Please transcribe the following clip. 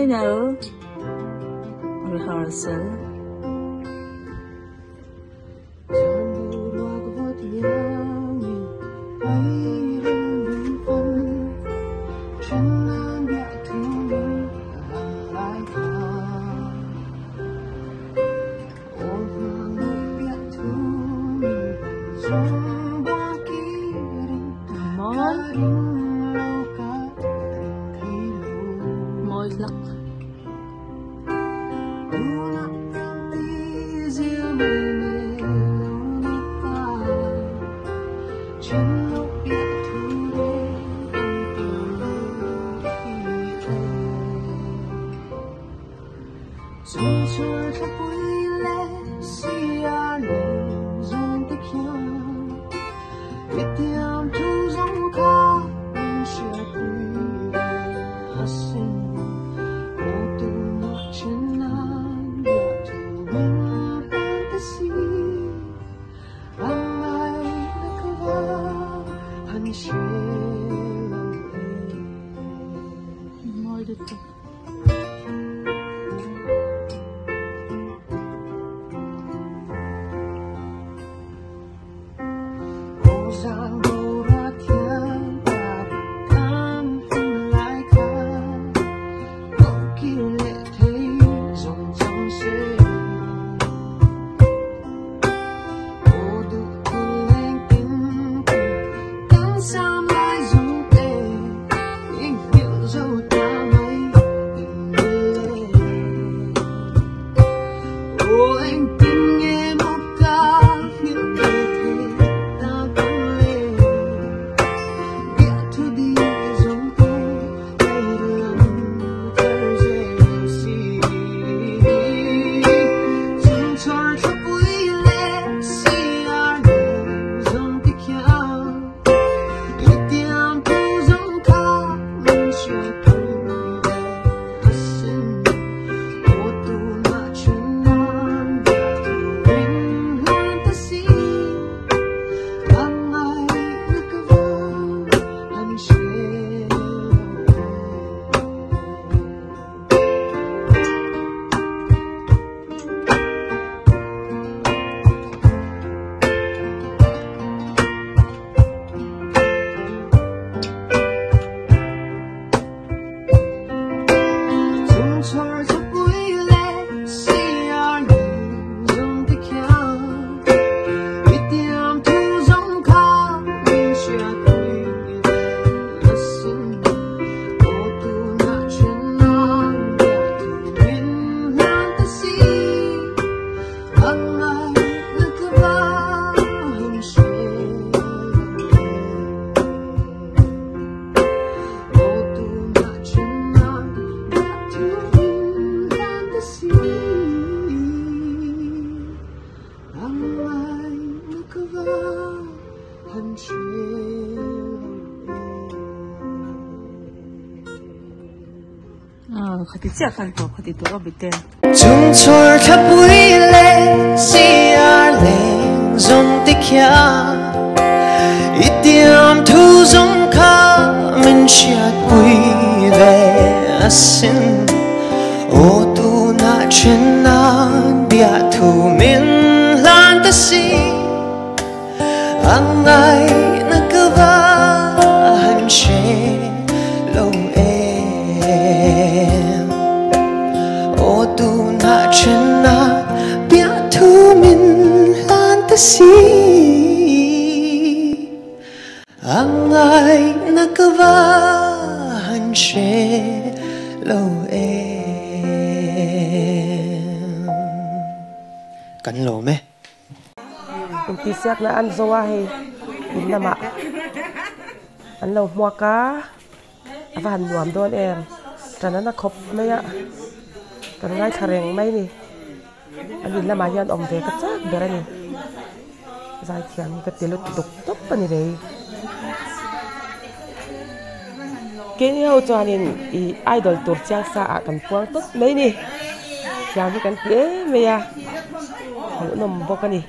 final rehearsal. khati chia khan to khati to bite chung chor thapui le siar le zon tikya itiam thu zong kha min shat pui ve asin o tu na chen na bia thu min lan ta si angai na kava han she lo em o tu na chen na bia thu min lan ta si angai na kava han she lo em kan lo me ti siak na an zoa he in nama an lo mua cá avan nuam don em trana na khop mai a trana ngai thareng mai ni an in lama hian om ve ka chak bera ni zai thiam ka tilut duk top pani re kini ho chanin I idol tur chang sa a kan puang tot mai ni thiam kan pe me ya nom bokani